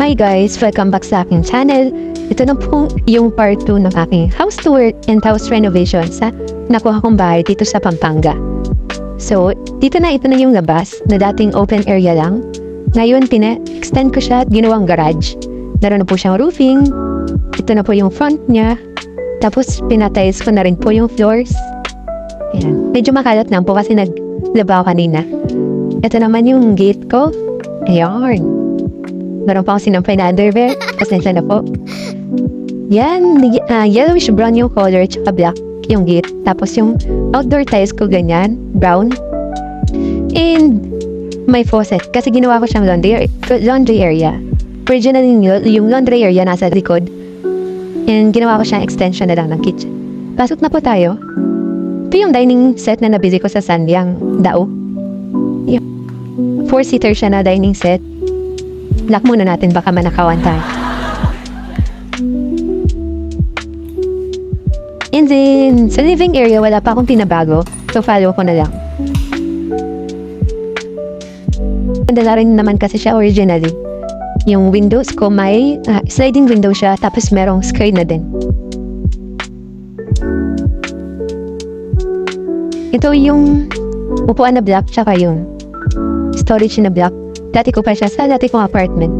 Hi guys! Welcome back sa aking channel. Ito na po yung part 2 ng aking house tour and house renovation sa nakuha kong bahay dito sa Pampanga. So, ito na yung labas na dating open area lang. Ngayon, extend ko siya at ginawang garage. Naroon na po siyang roofing. Ito na po yung front niya. Tapos, pinatiles ko na rin po yung floors. Ayan. Medyo makalat lang po kasi naglabaw kanina. Ito naman yung gate ko. Ayan. Meron pa akong sinampay na underwear. Pasensya na po. Yan. Yellowish brown yung color tsaka black yung gate. Tapos yung outdoor tiles ko ganyan. Brown. And may faucet. Kasi ginawa ko siyang laundry area. Originally yung laundry area nasa likod. And ginawa ko siyang extension na lang ng kitchen. Pasok na po tayo. Ito yung dining set na nabili ko sa Sandyang Dao. 4-seater siya na dining set. Lock muna natin, baka manakawan tayo. And then, sa living area, wala pa akong pinabago. So, follow ko na lang. Ganda rin naman kasi siya originally. Yung windows ko, may sliding window siya, tapos merong screen na din. Ito yung upuan na black, tsaka yung storage na black. Dati ko pa siya sa dati kong apartment.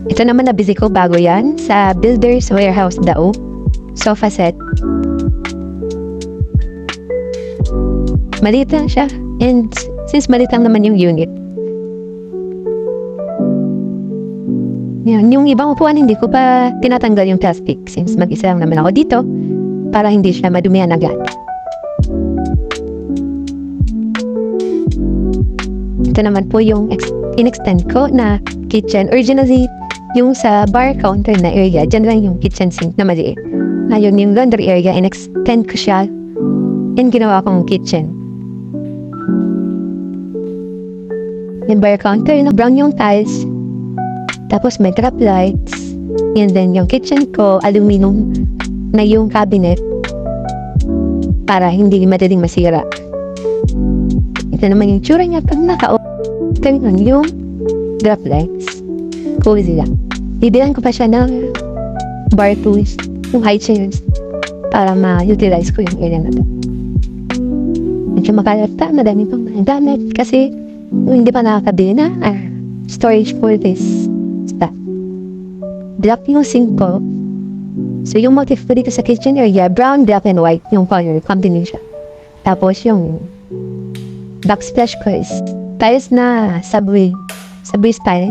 Ito naman nabili ko bago yan sa Builders Warehouse Dao. Sofa set. Maliit lang siya. And since maliit lang naman yung unit. Yan. Yung ibang upuan hindi ko pa tinatanggal yung plastic since mag-isa lang naman ako dito para hindi siya madumihan agad. Ito naman po yung in-extend ko na kitchen. Originally, yung sa bar counter na area, dyan lang yung kitchen sink na maliit. Ngayon, yung laundry area, in-extend ko siya and ginawa kong kitchen. Yung bar counter, brown yung tiles. Tapos may trap lights. And then yung kitchen ko, aluminum na yung cabinet para hindi madaling masira. Ito naman yung tsura niya pag naka-open yung drop lights. Cozy lang. Bibilan ko pa siya ng bar tools, yung high chairs, para ma-utilize ko yung area na to. Medyo makalat pa, madami pang gamit kasi hindi pa nakakabili na storage for this stuff. Black yung sink ko. So yung motif ko dito sa kitchen area, brown, black, and white yung color combination. Tapos yung backsplash ko is tiles na subway style.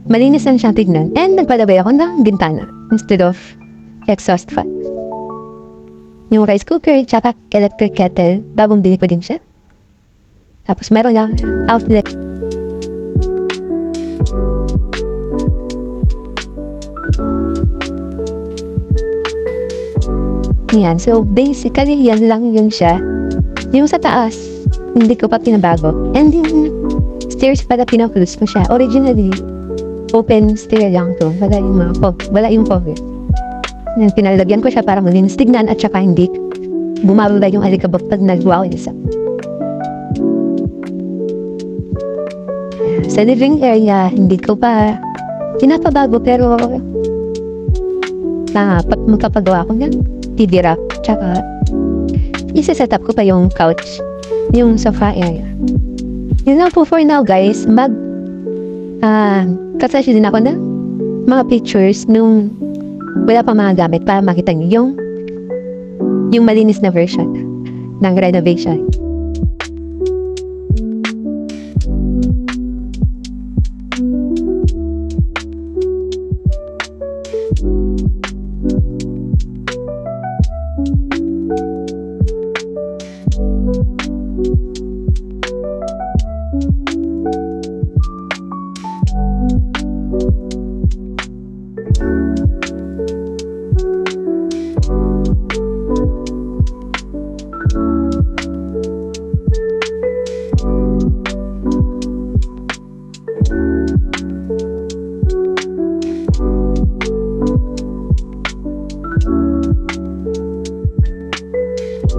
Malinis lang siyang tignan. And nagpalagay ako ng bintana instead of exhaust fan. Yung rice cooker tsaka electric kettle, bagong bili ko din siya. Tapos meron lang outlet. Yan. So, basically, yan lang yung siya. Yung sa taas, hindi ko pa pinabago. And yung stairs pala pinaklose ko siya. Originally, open stair lang to. Wala yung cover. Yan, pinalagyan ko siya para malinis tignan at saka hindi bumababa yung alikabok pag nag-wawisa. Sa living area, hindi ko pa pinapabago pero pag magpapagawa ko yan, TV rack, tsaka isa-set up ko pa yung couch, yung sofa area. Yun lang po for now guys. Kasasya din ako na mga pictures nung wala pa mga gamit para makita niyo yung malinis na version ng renovation.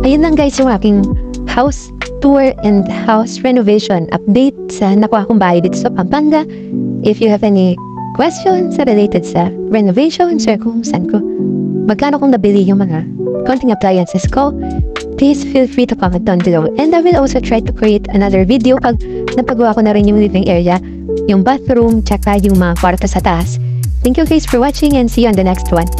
Ayun lang guys yung aking house tour and house renovation update sa nakuha kong bahay dito sa Pampanga. If you have any questions related sa renovations or kung saan ko, magkano kong nabili yung mga konting appliances ko, please feel free to comment down below. And I will also try to create another video pag napagawa ko na rin yung living area, yung bathroom, tsaka yung mga kwarto sa taas. Thank you guys for watching and see you on the next one.